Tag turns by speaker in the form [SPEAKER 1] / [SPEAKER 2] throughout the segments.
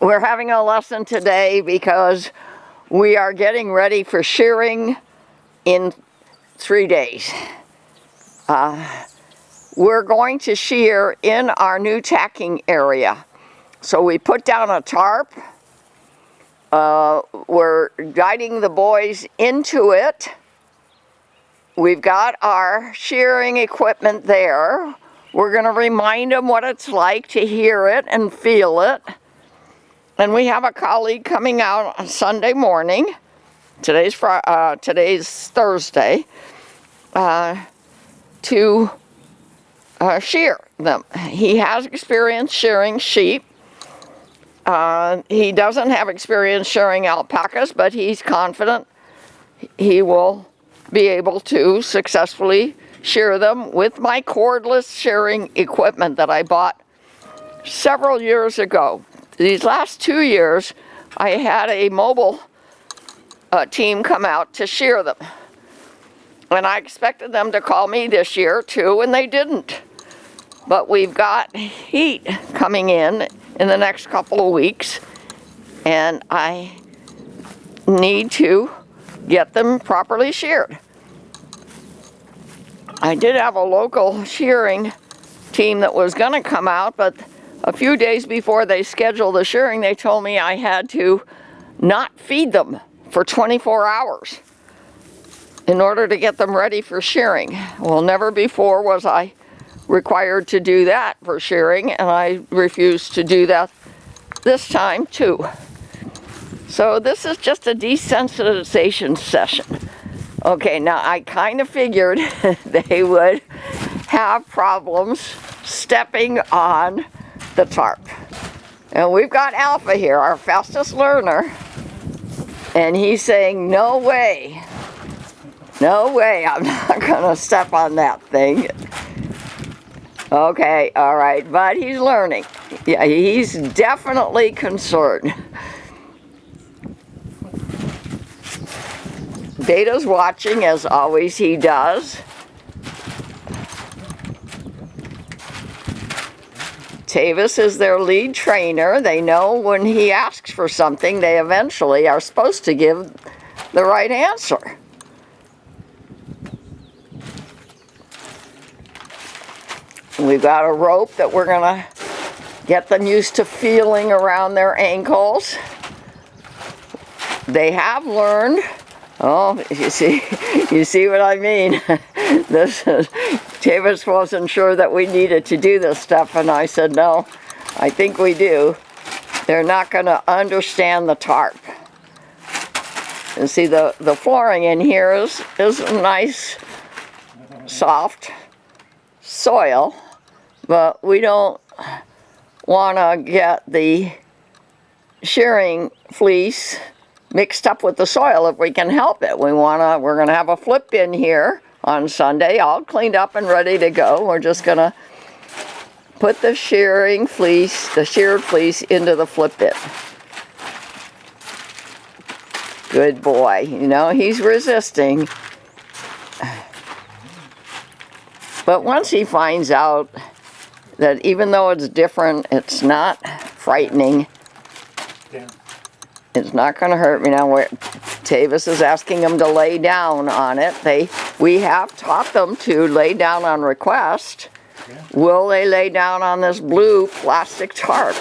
[SPEAKER 1] We're having a lesson today because we are getting ready for shearing in 3 days. We're going to shear in our new tacking area. So we put down a tarp. We're guiding the boys into it. We've got our shearing equipment there. We're going to remind them what it's like to hear it and feel it. And we have a colleague coming out on Sunday morning. Today's Thursday. To shear them. He has experience shearing sheep. He doesn't have experience shearing alpacas, but he's confident he will be able to successfully shear them with my cordless shearing equipment that I bought several years ago. These last 2 years, I had a mobile team come out to shear them. And I expected them to call me this year too, and they didn't. But we've got heat coming in the next couple of weeks, and I need to get them properly sheared. I did have a local shearing team that was going to come out, but a few days before they scheduled the shearing, they told me I had to not feed them for 24 hours in order to get them ready for shearing. Well, never before was I required to do that for shearing, and I refused to do that this time too. So this is just a desensitization session. Okay, now I kind of figured they would have problems stepping on the tarp. And we've got Alpha here, our fastest learner, and he's saying, no way, I'm not gonna step on that thing. Okay, all right, but he's learning. Yeah, he's definitely concerned. Data's watching, as always he does. Tavis is their lead trainer. They know when he asks for something, they eventually are supposed to give the right answer. We've got a rope that we're gonna get them used to feeling around their ankles. They have learned. Oh, you see what I mean? Tavis wasn't sure that we needed to do this stuff, and I said, no, I think we do. They're not going to understand the tarp. And see, the flooring in here is nice, soft soil, but we don't want to get the shearing fleece mixed up with the soil if we can help it. We're going to have a flip bin here on Sunday, all cleaned up and ready to go. We're just going to put the sheared fleece into the flip bin. Good boy. You know, he's resisting. But once he finds out that even though it's different, it's not frightening. Yeah. It's not going to hurt me now. Tavis is asking them to lay down on it. We have taught them to lay down on request. Yeah. Will they lay down on this blue plastic tarp?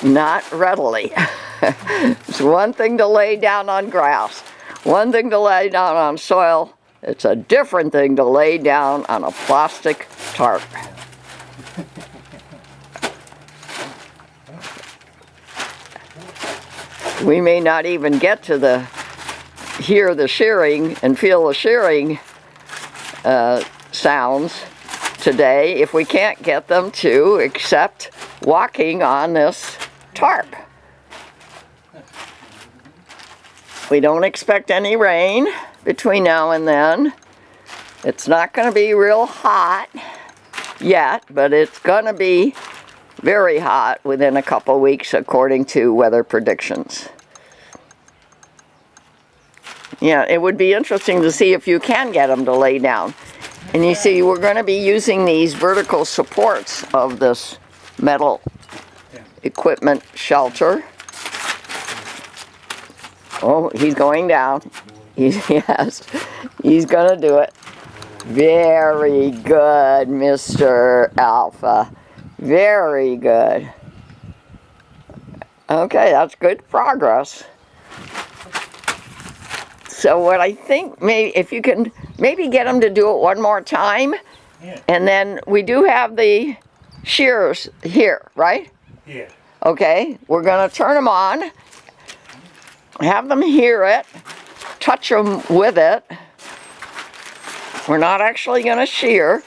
[SPEAKER 1] Not readily. It's one thing to lay down on grass, one thing to lay down on soil. It's a different thing to lay down on a plastic tarp. We may not even get to hear the shearing and feel the shearing sounds today if we can't get them to accept walking on this tarp. We don't expect any rain between now and then. It's not going to be real hot yet, but it's going to be very hot within a couple weeks according to weather predictions. Yeah, it would be interesting to see if you can get them to lay down. And you see, we're going to be using these vertical supports of this metal equipment shelter. Oh, he's going down. Yes, he's gonna do it. Very good, Mr. Alpha. Very good. Okay, that's good progress. So what I think, maybe if you can maybe get him to do it one more time,
[SPEAKER 2] Yeah.
[SPEAKER 1] and then we do have the shears here, right?
[SPEAKER 2] Yeah.
[SPEAKER 1] Okay, we're gonna turn them on, have them hear it, touch them with it. We're not actually gonna shear,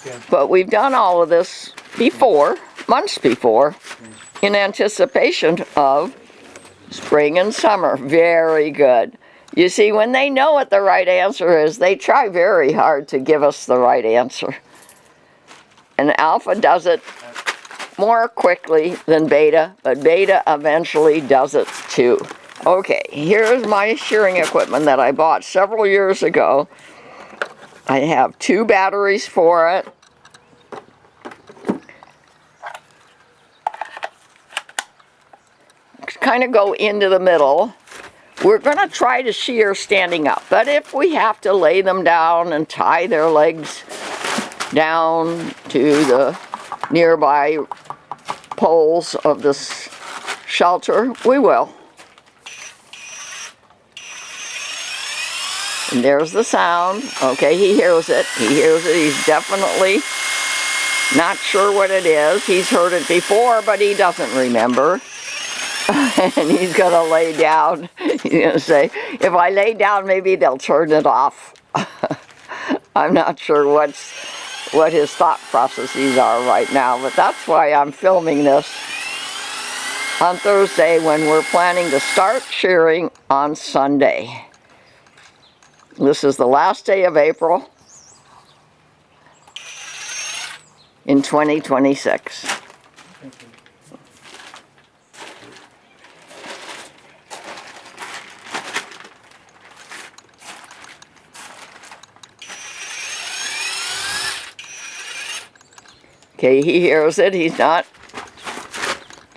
[SPEAKER 2] Yeah.
[SPEAKER 1] but we've done all of this before, months before, in anticipation of spring and summer. Very good. You see, when they know what the right answer is, they try very hard to give us the right answer. And Alpha does it more quickly than Beta, but Beta eventually does it too. Okay, here's my shearing equipment that I bought several years ago. I have 2 batteries for it. Kind of go into the middle. We're going to try to shear standing up, but if we have to lay them down and tie their legs down to the nearby poles of this shelter, we will. And there's the sound. Okay, he hears it. He hears it. He's definitely not sure what it is. He's heard it before, but he doesn't remember. And he's going to lay down. He's going to say, if I lay down, maybe they'll turn it off. I'm not sure what his thought processes are right now, but that's why I'm filming this on Thursday when we're planning to start shearing on Sunday. This is the last day of April in 2026. Okay, he hears it. He's not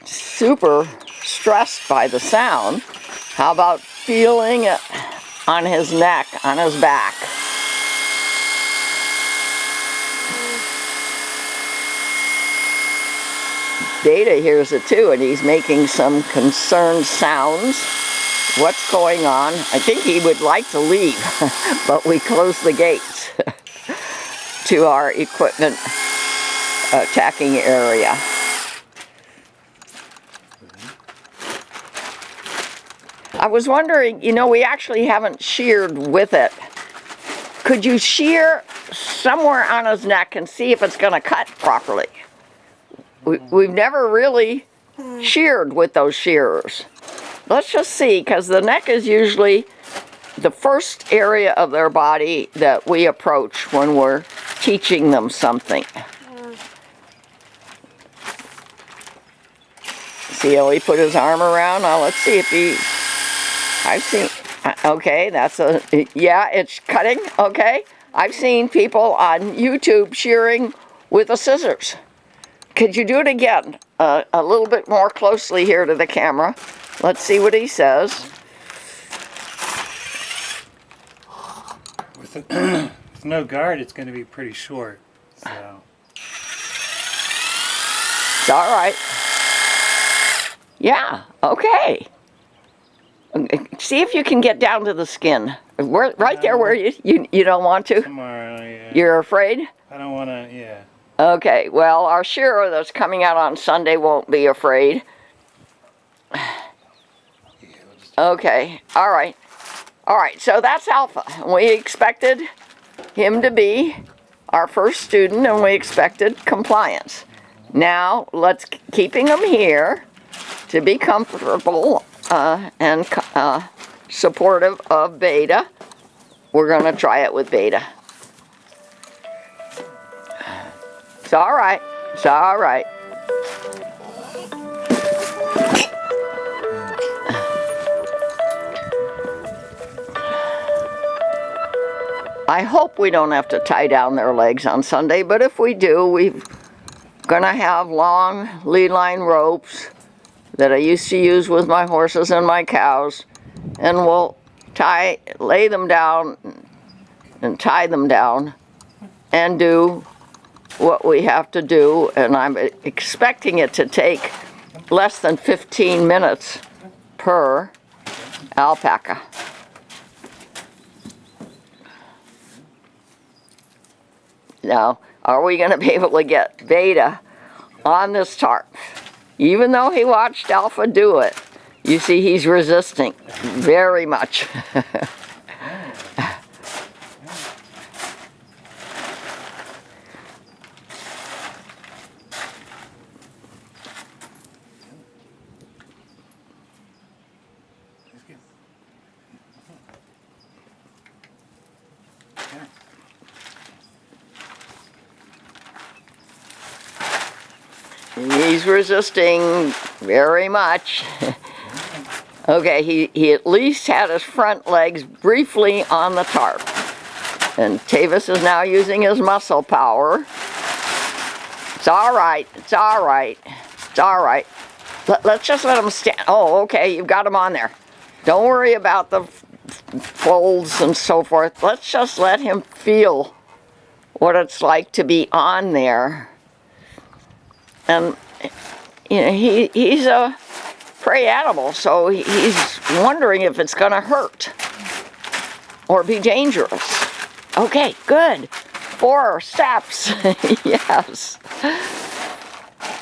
[SPEAKER 1] super stressed by the sound. How about feeling it on his neck, on his back? Beta hears it too, and he's making some concerned sounds. What's going on? I think he would like to leave, but we closed the gates to our equipment tacking area. I was wondering, you know, we actually haven't sheared with it. Could you shear somewhere on his neck and see if it's going to cut properly? We've never really sheared with those shearers. Let's just see, because the neck is usually the first area of their body that we approach when we're teaching them something. See how he put his arm around? Now let's see if he... I've seen... Okay, that's a... Yeah, it's cutting. Okay. I've seen people on YouTube shearing with the scissors. Could you do it again? A little bit more closely here to the camera. Let's see what he says.
[SPEAKER 2] With no guard, it's going to be pretty short. So.
[SPEAKER 1] It's all right. Yeah, okay. See if you can get down to the skin. Right there where you don't want to?
[SPEAKER 2] Tomorrow, yeah.
[SPEAKER 1] You're afraid?
[SPEAKER 2] I don't want to, yeah.
[SPEAKER 1] Okay, well, our shearer that's coming out on Sunday won't be afraid. Okay, all right. All right, so that's Alpha. We expected him to be our first student, and we expected compliance. Now, let's keeping him here to be comfortable and supportive of Beta. We're going to try it with Beta. It's all right. It's all right. I hope we don't have to tie down their legs on Sunday, but if we do, we're going to have long lead line ropes that I used to use with my horses and my cows, and we'll lay them down and tie them down and do what we have to do, and I'm expecting it to take less than 15 minutes per alpaca. Now, are we going to be able to get Beta on this tarp? Even though he watched Alpha do it, you see he's resisting very much. He's resisting very much. Okay, he at least had his front legs briefly on the tarp. And Tavis is now using his muscle power. It's all right, it's all right, it's all right. Let's just let him stand. Oh, okay, you've got him on there. Don't worry about the folds and so forth. Let's just let him feel what it's like to be on there. And you know, he's a prey animal, so he's wondering if it's going to hurt or be dangerous. Okay, good. 4 steps. Yes.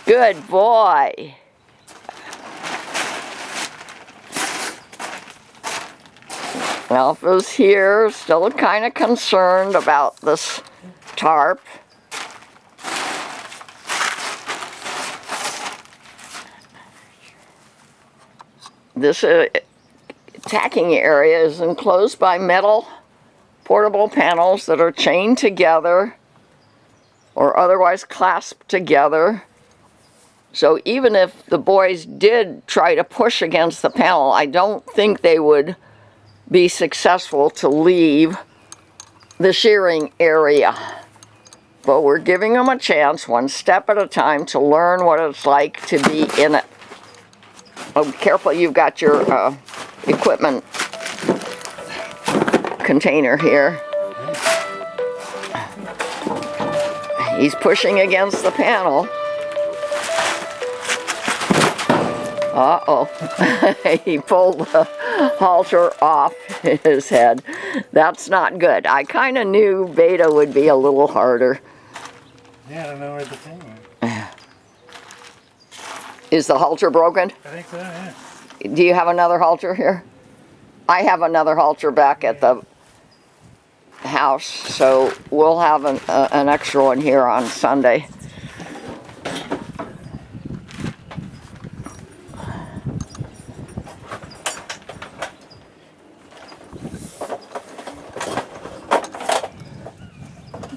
[SPEAKER 1] Good boy. Alpha's here, still kind of concerned about this tarp. This attacking area is enclosed by metal portable panels that are chained together or otherwise clasped together. So even if the boys did try to push against the panel, I don't think they would be successful to leave the shearing area. But we're giving them a chance, one step at a time, to learn what it's like to be in it. Oh, careful, you've got your equipment container here. He's pushing against the panel. Uh-oh. He pulled the halter off his head. That's not good. I kind of knew Beta would be a little harder.
[SPEAKER 2] Yeah, I don't know where the thing went.
[SPEAKER 1] Is the halter broken?
[SPEAKER 2] I think so, yeah.
[SPEAKER 1] Do you have another halter here? I have another halter back at the house, so we'll have an extra one here on Sunday.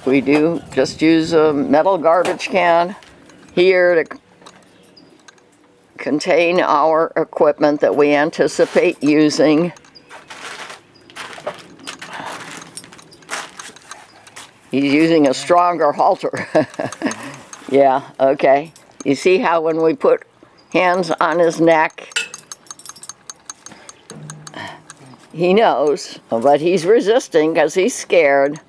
[SPEAKER 1] We do just use a metal garbage can here to contain our equipment that we anticipate using. He's using a stronger halter. Yeah, okay. You see how when we put hands on his neck, he knows, but he's resisting because he's scared.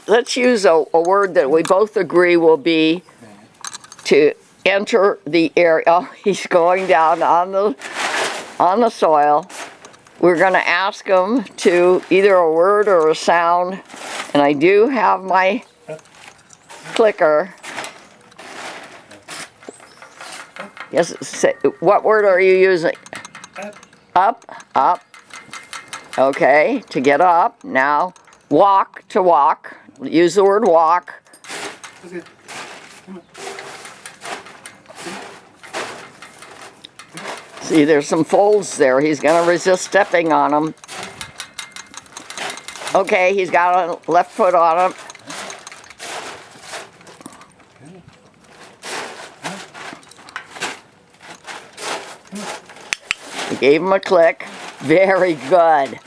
[SPEAKER 1] Let's use a word that we both agree will be to enter the area. Oh, he's going down on the soil. We're going to ask him to either a word or a sound, and I do have my clicker. Yes, say, what word are you using? Up, up. Okay, to get up. Now, walk, to walk. Use the word walk. See, there's some folds there. He's going to resist stepping on them. Okay, he's got a left foot on him. We gave him a click. Very good.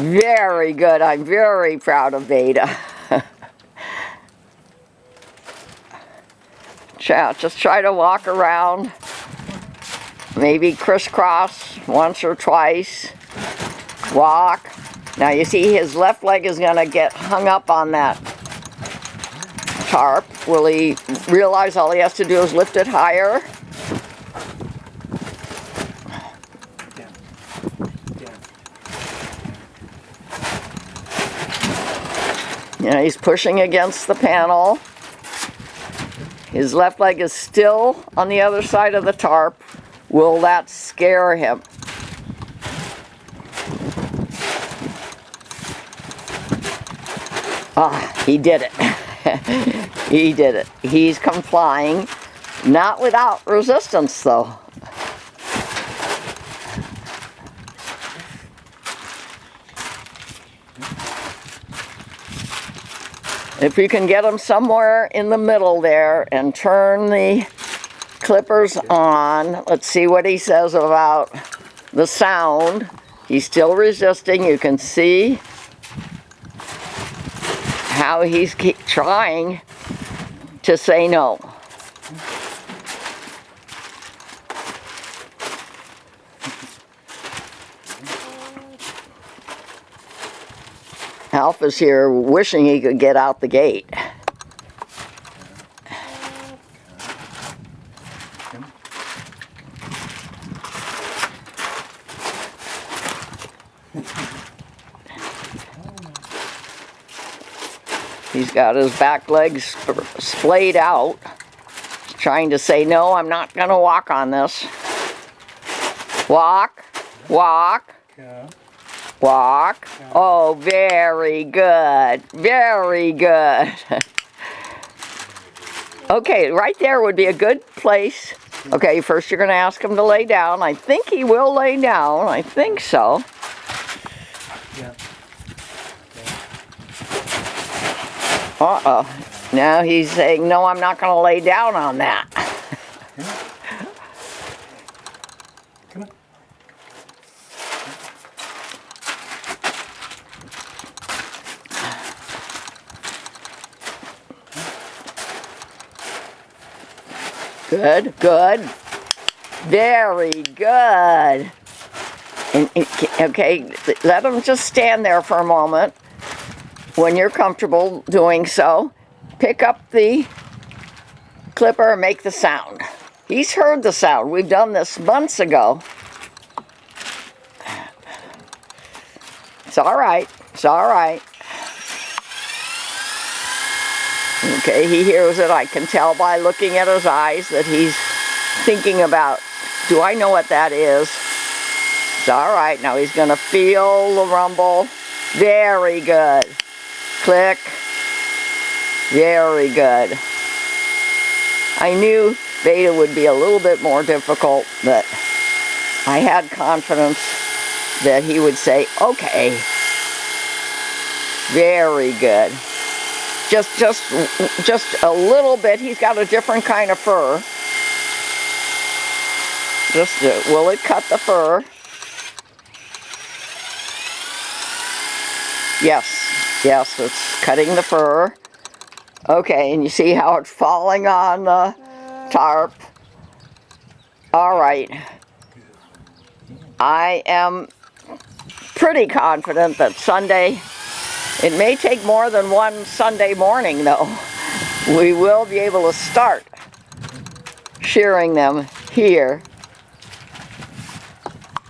[SPEAKER 1] Very good. I'm very proud of Beta. Just try to walk around, maybe crisscross once or twice. Walk. Now you see his left leg is going to get hung up on that tarp. Will he realize all he has to do is lift it higher? You know, he's pushing against the panel. His left leg is still on the other side of the tarp. Will that scare him? Ah, he did it. He did it. He's complying, not without resistance though. If you can get him somewhere in the middle there and turn the clippers on, let's see what he says about the sound. He's still resisting. You can see how he's trying to say no. Alpha's here wishing he could get out the gate. He's got his back legs splayed out, trying to say, no, I'm not going to walk on this. Walk, walk.
[SPEAKER 2] Yeah.
[SPEAKER 1] Walk. Oh, very good. Very good. Okay, right there would be a good place. Okay, first you're going to ask him to lay down. I think he will lay down. I think so.
[SPEAKER 2] Yeah.
[SPEAKER 1] Uh-oh. Now he's saying, no, I'm not going to lay down on that.
[SPEAKER 2] Come on.
[SPEAKER 1] Good, good. Very good. And, okay, let him just stand there for a moment. When you're comfortable doing so, pick up the clipper and make the sound. He's heard the sound. We've done this months ago. It's all right. It's all right. Okay, he hears it. I can tell by looking at his eyes that he's thinking about, do I know what that is? It's all right. Now he's going to feel the rumble. Very good. Click. Very good. I knew Beta would be a little bit more difficult, but I had confidence that he would say, okay. Very good. Just a little bit. He's got a different kind of fur. Will it cut the fur? Yes, yes, it's cutting the fur. Okay, and you see how it's falling on the tarp? All right. I am pretty confident that Sunday, it may take more than one Sunday morning though, we will be able to start shearing them here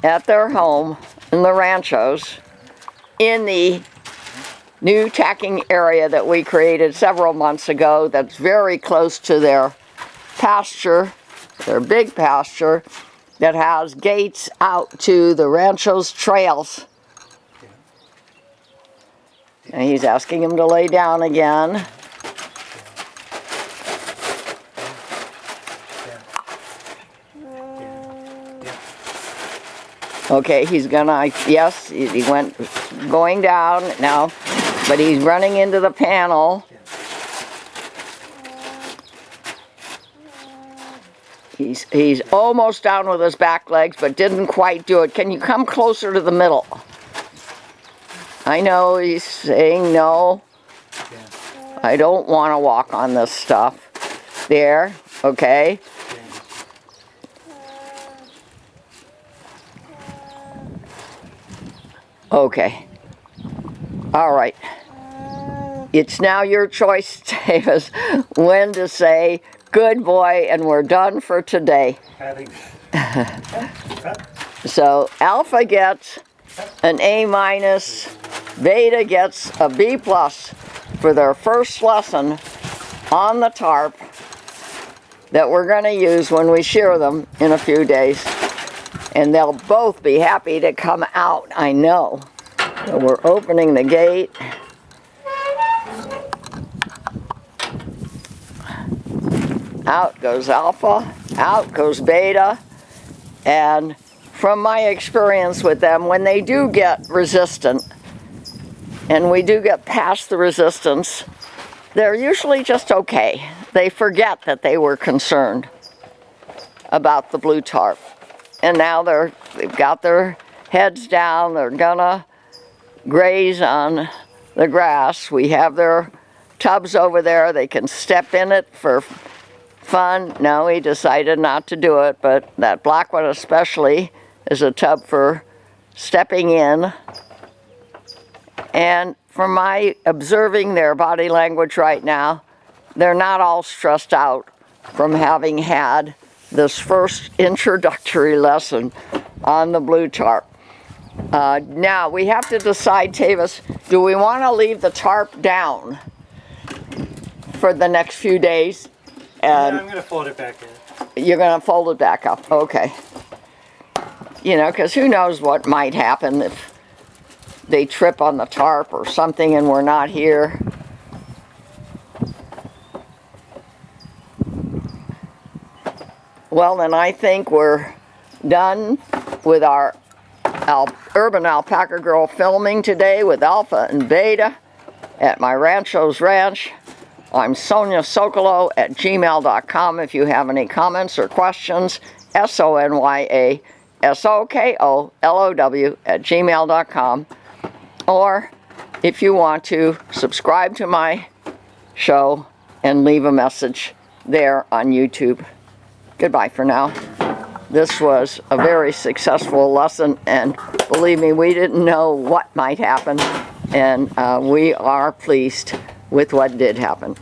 [SPEAKER 1] at their home in the ranchos in the new tacking area that we created several months ago that's very close to their pasture, their big pasture that has gates out to the ranchos trails. And he's asking him to lay down again. Okay, he's gonna, yes, he went going down now, but he's running into the panel. He's almost down with his back legs, but didn't quite do it. Can you come closer to the middle? I know he's saying no.
[SPEAKER 2] Yeah.
[SPEAKER 1] I don't want to walk on this stuff. There, okay. Okay. All right. It's now your choice, Davis, when to say, good boy, and we're done for today.
[SPEAKER 2] I think.
[SPEAKER 1] So Alpha gets an A minus, Beta gets a B plus for their first lesson on the tarp that we're going to use when we shear them in a few days. And they'll both be happy to come out, I know. So we're opening the gate. Out goes Alpha, out goes Beta, and from my experience with them, when they do get resistant, and we do get past the resistance, they're usually just okay. They forget that they were concerned about the blue tarp. And now they've got their heads down, they're gonna graze on the grass. We have their tubs over there, they can step in it for fun. No, he decided not to do it, but that black one especially is a tub for stepping in. And from my observing their body language right now, they're not all stressed out from having had this first introductory lesson on the blue tarp. Now we have to decide, Tavis, do we want to leave the tarp down for the next few days? And
[SPEAKER 2] Yeah, I'm going to fold it back in.
[SPEAKER 1] you're going to fold it back up, okay. You know, because who knows what might happen if they trip on the tarp or something and we're not here. Well, then I think we're done with our Urban Alpaca Girl filming today with Alpha and Beta at my Rancho's Ranch. I'm SoniaSokolow@gmail.com if you have any comments or questions. SoniaSokolow@gmail.com. Or if you want to subscribe to my show and leave a message there on YouTube. Goodbye for now. This was a very successful lesson, and believe me, we didn't know what might happen, and we are pleased with what did happen.